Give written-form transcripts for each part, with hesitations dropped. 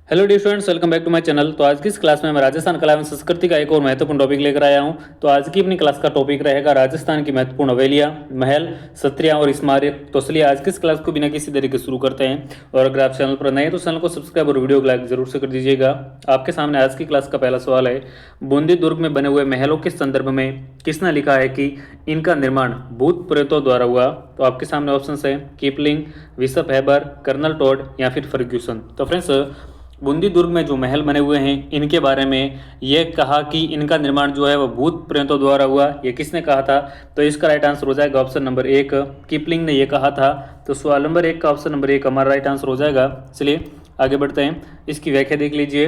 Hello dear students, welcome back to my channel. तो आज की इस क्लास में मैं राजस्थान कला एवं संस्कृति का एक और महत्वपूर्ण टॉपिक लेकर आया हूं। तो आज की अपनी क्लास का टॉपिक रहेगा राजस्थान की महत्वपूर्ण हवेलियां, महल, सत्रियां और स्मारक। तो चलिए आज की इस क्लास को बिना किसी देरी के शुरू करते हैं। और अगर आप चैनल पर नए हैं तो चैनल को सब्सक्राइब और वीडियो को लाइक जरूर से कर दीजिएगा। आपके सामने आज की क्लास का पहला सवाल है, बूंदी दुर्ग में बने हुए महलों के संदर्भ में किसने लिखा है कि इनका निर्माण भूत प्रेतों द्वारा हुआ? तो आपके सामने ऑप्शन है कीपलिंग, विशप हेबर, कर्नल टॉड या फिर फर्ग्यूसन। तो फ्रेंड्स, बूंदी दुर्ग में जो महल बने हुए हैं इनके बारे में ये कहा कि इनका निर्माण जो है वो भूत प्रेतों द्वारा हुआ। ये किसने कहा था? तो इसका राइट आंसर हो जाएगा ऑप्शन नंबर एक, कीपलिंग ने ये कहा था। तो सवाल नंबर एक का ऑप्शन नंबर एक हमारा राइट आंसर हो जाएगा। चलिए आगे बढ़ते हैं, इसकी व्याख्या देख लीजिए।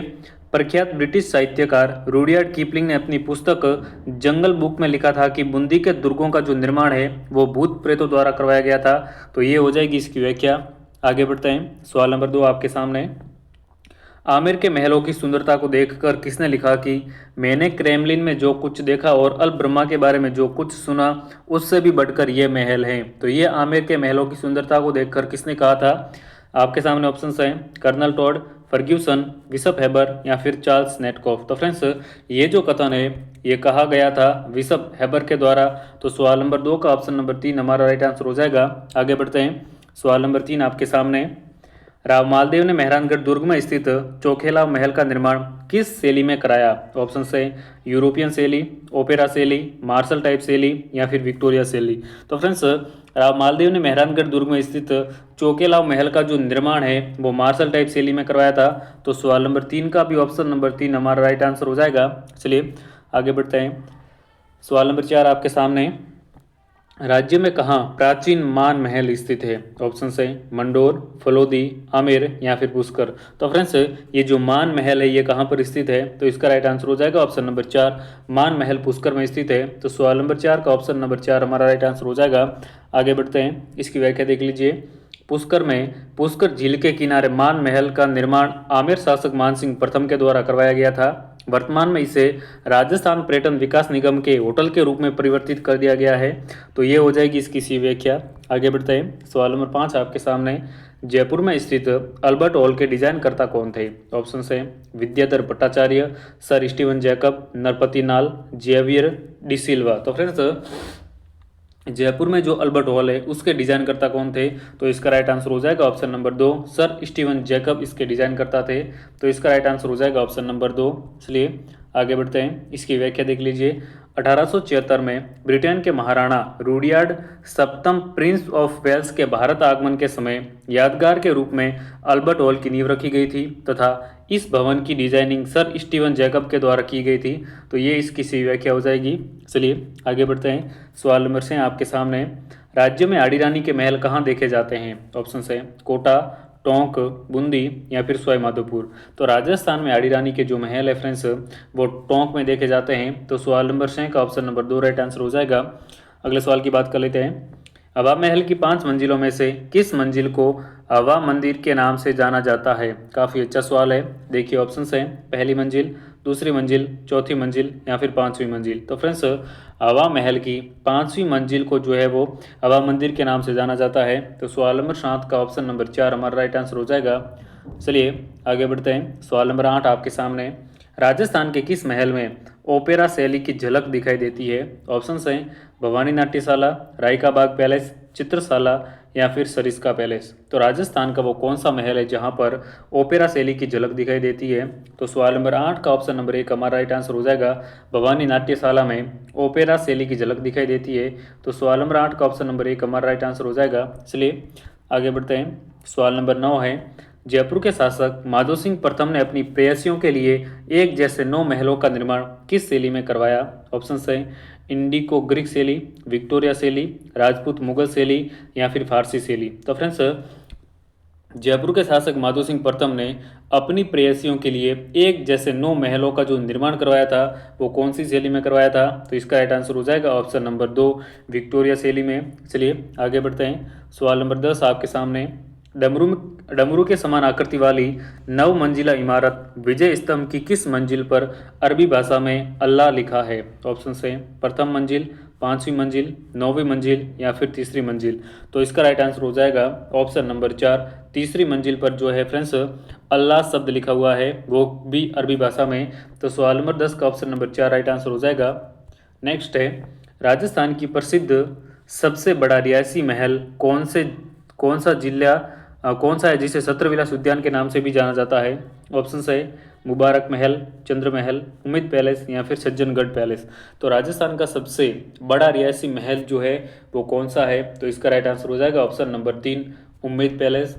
प्रख्यात ब्रिटिश साहित्यकार रुडयार्ड कीपलिंग ने अपनी पुस्तक जंगल बुक में लिखा था कि बूंदी के दुर्गों का जो निर्माण है वो भूत प्रेतों द्वारा करवाया गया था। तो ये हो जाएगी इसकी व्याख्या। आगे बढ़ते हैं, सवाल नंबर दो आपके सामने। आमिर के महलों की सुंदरता को देखकर किसने लिखा कि मैंने क्रेमलिन में जो कुछ देखा और अल ब्रह्मा के बारे में जो कुछ सुना उससे भी बढ़कर ये महल हैं। तो ये आमिर के महलों की सुंदरता को देखकर किसने कहा था? आपके सामने ऑप्शंस हैं Colonel Tod, Ferguson, Bishop Heber या फिर चार्ल्स नेटकॉफ। तो फ्रेंड्स, ये जो कथन है ये कहा गया था विशप हेबर के द्वारा। तो सवाल नंबर दो का ऑप्शन नंबर तीन हमारा राइट आंसर हो जाएगा। आगे बढ़ते हैं, सवाल नंबर तीन आपके सामने। राव मालदेव ने मेहरानगढ़ दुर्ग में स्थित चोखेला महल का निर्माण किस शैली में कराया? ऑप्शन है यूरोपियन शैली, ओपेरा शैली, मार्शल टाइप शैली या फिर विक्टोरिया शैली। तो फ्रेंड्स, राव मालदेव ने मेहरानगढ़ दुर्ग में स्थित चोखेला महल का जो निर्माण है वो मार्शल टाइप शैली में करवाया था। तो सवाल नंबर तीन का भी ऑप्शन नंबर तीन हमारा राइट आंसर हो जाएगा। चलिए आगे बढ़ते हैं, सवाल नंबर चार आपके सामने। राज्य में कहाँ प्राचीन मान महल स्थित है? ऑप्शन है मंडोर, फलोदी, आमेर या फिर पुष्कर। तो फ्रेंड्स, ये जो मान महल है ये कहाँ पर स्थित है? तो इसका राइट आंसर हो जाएगा ऑप्शन नंबर चार, मान महल पुष्कर में स्थित है। तो सवाल नंबर चार का ऑप्शन नंबर चार हमारा राइट आंसर हो जाएगा। आगे बढ़ते हैं, इसकी व्याख्या देख लीजिए। पुष्कर में पुष्कर झील के किनारे मान महल का निर्माण आमेर शासक मानसिंह प्रथम के द्वारा करवाया गया था। वर्तमान में इसे राजस्थान पर्यटन विकास निगम के होटल के रूप में परिवर्तित कर दिया गया है। तो ये हो जाएगी इसकी सी व्याख्या। आगे बढ़ते हैं, सवाल नंबर पाँच आपके सामने। जयपुर में स्थित अल्बर्ट हॉल के डिजाइनकर्ता कौन थे? ऑप्शन है Vidyadhar Bhattacharya, sir Steven Jacob, Narpati Nal, Xavier de Silva. तो फ्रेंड्स, जयपुर में जो अल्बर्ट हॉल है उसके डिजाइन करता कौन थे? तो इसका राइट आंसर हो जाएगा ऑप्शन नंबर दो, सर स्टीवन जैकब इसके डिजाइन करता थे। तो इसका राइट आंसर हो जाएगा ऑप्शन नंबर दो। चलिए आगे बढ़ते हैं, इसकी व्याख्या देख लीजिए। 1876 में ब्रिटेन के महाराणा रुडयार्ड सप्तम प्रिंस ऑफ वेल्स के भारत आगमन के समय यादगार के रूप में अल्बर्ट हॉल की नींव रखी गई थी तथा इस भवन की डिजाइनिंग सर स्टीवन जैकब के द्वारा की गई थी। तो ये इसकी सी व्याख्या हो जाएगी। चलिए आगे बढ़ते हैं, सवाल नंबर से आपके सामने। राज्य में आड़ी रानी के महल कहाँ देखे जाते हैं? ऑप्शन है कोटा, टोंक, बूंदी या फिर सवाई माधोपुर। तो राजस्थान में आड़ी रानी के जो महल है फ्रेंड्स वो टोंक में देखे जाते हैं। तो सवाल नंबर छः का ऑप्शन नंबर दो राइट आंसर हो जाएगा। अगले सवाल की बात कर लेते हैं। हवा महल की 5 मंजिलों में से किस मंजिल को हवा मंदिर के नाम से जाना जाता है? काफ़ी अच्छा सवाल है। देखिए ऑप्शन है पहली मंजिल, दूसरी मंजिल, चौथी मंजिल या फिर पांचवी मंजिल। तो फ्रेंड्स, हवा महल की 5वीं मंजिल को जो है वो हवा मंदिर के नाम से जाना जाता है। तो सवाल नंबर 7 का ऑप्शन नंबर 4 हमारा राइट आंसर हो जाएगा। चलिए आगे बढ़ते हैं, सवाल नंबर 8 आपके सामने। राजस्थान के किस महल में ओपेरा शैली की झलक दिखाई देती है? ऑप्शन हैं भवानी नाट्यशाला, राय का बाग पैलेस, चित्रशाला या फिर सरिस्का पैलेस। तो राजस्थान का वो कौन सा महल है जहां पर ओपेरा शैली की झलक दिखाई देती है? तो सवाल नंबर 8 का ऑप्शन नंबर 1 हमारा राइट आंसर हो जाएगा। भवानी नाट्यशाला में ओपेरा शैली की झलक दिखाई देती है। तो सवाल नंबर 8 का ऑप्शन नंबर 1 हमारा राइट आंसर हो जाएगा। चलिए आगे बढ़ते हैं, सवाल नंबर 9 है। जयपुर के शासक माधो सिंह प्रथम ने अपनी प्रेयसियों के लिए एक जैसे 9 महलों का निर्माण किस शैली में करवाया? ऑप्शन है इंडिको ग्रीक शैली, विक्टोरिया शैली, राजपूत मुगल शैली या फिर फारसी शैली। तो फ्रेंड्स, जयपुर के शासक माधो सिंह प्रथम ने अपनी प्रेयसियों के लिए एक जैसे 9 महलों का जो निर्माण करवाया था वो कौन सी शैली में करवाया था? तो इसका राइट आंसर हो जाएगा ऑप्शन नंबर 2, विक्टोरिया शैली में। चलिए आगे बढ़ते हैं, सवाल नंबर 10 आपके सामने। डमरू के समान आकृति वाली 9 मंजिला इमारत विजय स्तंभ की किस मंजिल पर अरबी भाषा में अल्लाह लिखा है? ऑप्शन है प्रथम मंजिल, 5वीं मंजिल, 9वीं मंजिल या फिर तीसरी मंजिल। तो इसका राइट आंसर हो जाएगा ऑप्शन नंबर 4, तीसरी मंजिल पर जो है फ्रेंड्स अल्लाह शब्द लिखा हुआ है, वो भी अरबी भाषा में। तो सवाल नंबर 10 का ऑप्शन नंबर 4 राइट आंसर हो जाएगा। नेक्स्ट है, राजस्थान की प्रसिद्ध सबसे बड़ा रिहायशी महल कौन सा है जिसे सत्रविलास उद्यान के नाम से भी जाना जाता है? ऑप्शन है मुबारक महल, चंद्र महल, उम्मीद पैलेस या फिर सज्जनगढ़ पैलेस। तो राजस्थान का सबसे बड़ा रिहायशी महल जो है वो कौन सा है? तो इसका राइट आंसर हो जाएगा ऑप्शन नंबर 3 उम्मीद पैलेस।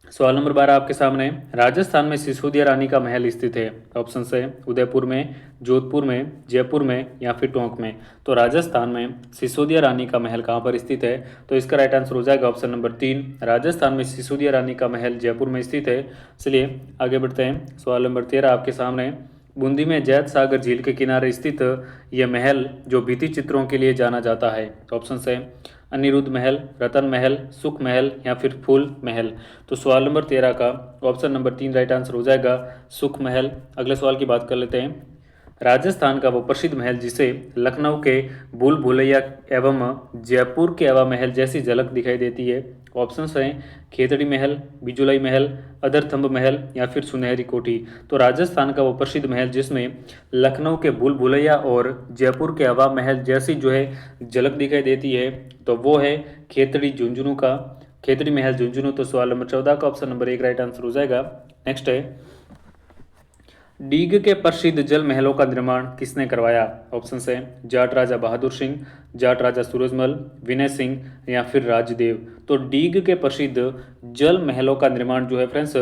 सवाल नंबर 12 आपके सामने, राजस्थान में सिसोदिया रानी का महल स्थित है। ऑप्शन है उदयपुर में, जोधपुर में, जयपुर में या फिर टोंक में। तो राजस्थान में सिसोदिया रानी का महल कहाँ पर स्थित है? तो इसका राइट आंसर हो जाएगा ऑप्शन नंबर 3 राजस्थान में सिसोदिया रानी का महल जयपुर में स्थित है। चलिए आगे बढ़ते हैं। सवाल नंबर 13 आपके सामने, बूंदी में जैत सागर झील के किनारे स्थित यह महल जो भित्ति चित्रों के लिए जाना जाता है। ऑप्शन है अनिरुद्ध महल, रतन महल, सुख महल या फिर फूल महल। तो सवाल नंबर 13 का ऑप्शन नंबर 3 राइट आंसर हो जाएगा सुख महल। अगले सवाल की बात कर लेते हैं। राजस्थान का वो प्रसिद्ध महल जिसे लखनऊ के भूल भुलैया एवं जयपुर के हवा महल जैसी झलक दिखाई देती है। ऑप्शंस हैं खेतड़ी महल, बिजुलाई महल, अदरथंब महल या फिर सुनहरी कोठी। तो राजस्थान का वो प्रसिद्ध महल जिसमें लखनऊ के भूल भुलैया और जयपुर के हवा महल जैसी जो है झलक दिखाई देती है, तो वो है खेतड़ी झुंझुनू का, खेतड़ी महल झुंझुनू। तो सवाल नंबर 14 का ऑप्शन नंबर 1 राइट आंसर हो जाएगा। नेक्स्ट है, डीग के प्रसिद्ध जल महलों का निर्माण किसने करवाया? ऑप्शन है जाट राजा बहादुर सिंह, जाट राजा सूरजमल, विनय सिंह या फिर राजदेव। तो डीग के प्रसिद्ध जल महलों का निर्माण जो है फ्रेंड्स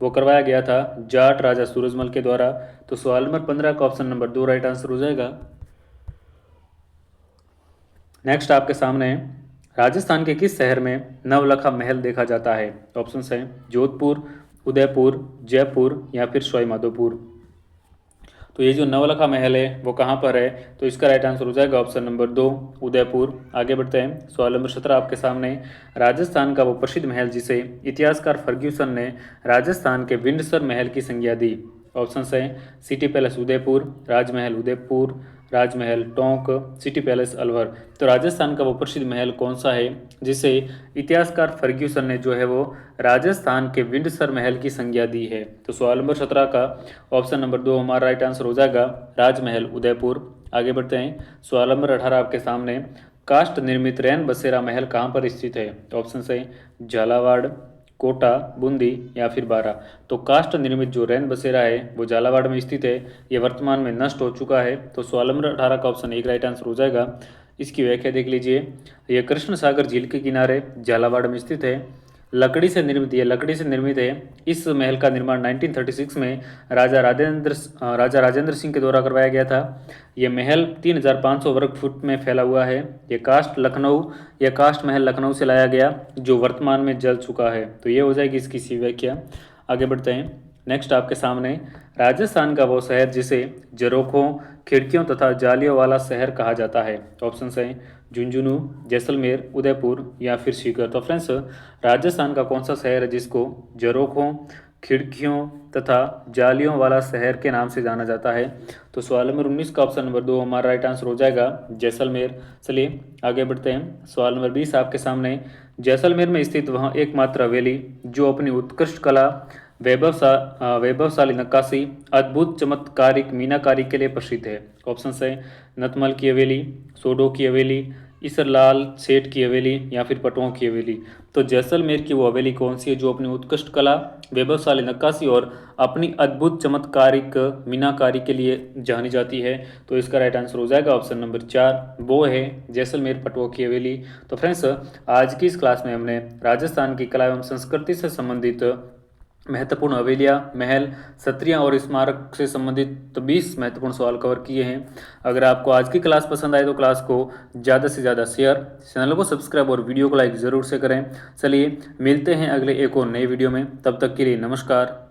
वो करवाया गया था जाट राजा सूरजमल के द्वारा। तो सवाल नंबर 15 का ऑप्शन नंबर 2 राइट आंसर हो जाएगा। नेक्स्ट आपके सामने, राजस्थान के किस शहर में नवलखा महल देखा जाता है? ऑप्शन है जोधपुर, उदयपुर, जयपुर या फिर सवाईमाधोपुर। तो ये जो नवलखा महल है वो कहाँ पर है? तो इसका राइट आंसर हो जाएगा ऑप्शन नंबर 2 उदयपुर। आगे बढ़ते हैं। सवाल नंबर 17 आपके सामने, राजस्थान का वो प्रसिद्ध महल जिसे इतिहासकार फर्ग्यूसन ने राजस्थान के विंडसर महल की संज्ञा दी। ऑप्शन है सिटी पैलेस उदयपुर, राजमहल उदयपुर, राजमहल टोंक, सिटी पैलेस अलवर। तो राजस्थान का वो प्रसिद्ध महल कौन सा है जिसे इतिहासकार फर्ग्यूसन ने जो है वो राजस्थान के विंडसर महल की संज्ञा दी है? तो सवाल नंबर 17 का ऑप्शन नंबर 2 हमारा राइट आंसर हो जाएगा राजमहल उदयपुर। आगे बढ़ते हैं। सवाल नंबर 18 आपके सामने, काष्ठ निर्मित रैन बसेरा महल कहाँ पर स्थित है? ऑप्शन है झालावाड़, कोटा, बूंदी या फिर बारा। तो काष्ठ निर्मित जो रैन बसेरा है वो झालावाड़ में स्थित है, ये वर्तमान में नष्ट हो चुका है। तो सवाल नंबर 18 का ऑप्शन 1 राइट आंसर हो जाएगा। इसकी व्याख्या देख लीजिए, यह कृष्ण सागर झील के किनारे झालावाड़ में स्थित है, लकड़ी से निर्मित है। इस महल का निर्माण 1936 में राजा राजेंद्र सिंह के द्वारा करवाया गया था। यह महल 3500 वर्ग फुट में फैला हुआ है। यह काष्ठ महल लखनऊ से लाया गया जो वर्तमान में जल चुका है। तो ये हो जाएगी इसकी सी व्याख्या। आगे बढ़ते हैं। नेक्स्ट आपके सामने, राजस्थान का वो शहर जिसे झरोखों, खिड़कियों तथा जालियों वाला शहर कहा जाता है। ऑप्शन है झुंझुनू, जैसलमेर, उदयपुर या फिर सीकर। तो फ्रेंड्स राजस्थान का कौन सा शहर है जिसको झरोखों, खिड़कियों तथा जालियों वाला शहर के नाम से जाना जाता है? तो सवाल नंबर 19 का ऑप्शन नंबर 2 हमारा राइट आंसर हो जाएगा जैसलमेर। चलिए आगे बढ़ते हैं। सवाल नंबर 20 आपके सामने, जैसलमेर में स्थित वहाँ एकमात्र हवेली जो अपनी उत्कृष्ट कला, वैभवशाली नक्काशी, अद्भुत चमत्कारिक मीनाकारी के लिए प्रसिद्ध है। ऑप्शन है नतमल की हवेली, सोडो की हवेली, इसरलाल सेठ की हवेली या फिर पटुओं की हवेली। तो जैसलमेर की वो हवेली कौन सी है जो अपनी उत्कृष्ट कला, वैभवशाली नक्काशी और अपनी अद्भुत चमत्कारिक मीनाकारी के लिए जानी जाती है? तो इसका राइट आंसर हो जाएगा ऑप्शन नंबर 4, वो है जैसलमेर पटुओं की हवेली। तो फ्रेंड्स आज की इस क्लास में हमने राजस्थान की कला एवं संस्कृति से संबंधित महत्वपूर्ण हवेलियाँ, महल, सत्रियाँ और स्मारक से संबंधित 20 महत्वपूर्ण सवाल कवर किए हैं। अगर आपको आज की क्लास पसंद आए तो क्लास को ज़्यादा से ज़्यादा शेयर, चैनल को सब्सक्राइब और वीडियो को लाइक ज़रूर से करें। चलिए मिलते हैं अगले एक और नए वीडियो में, तब तक के लिए नमस्कार।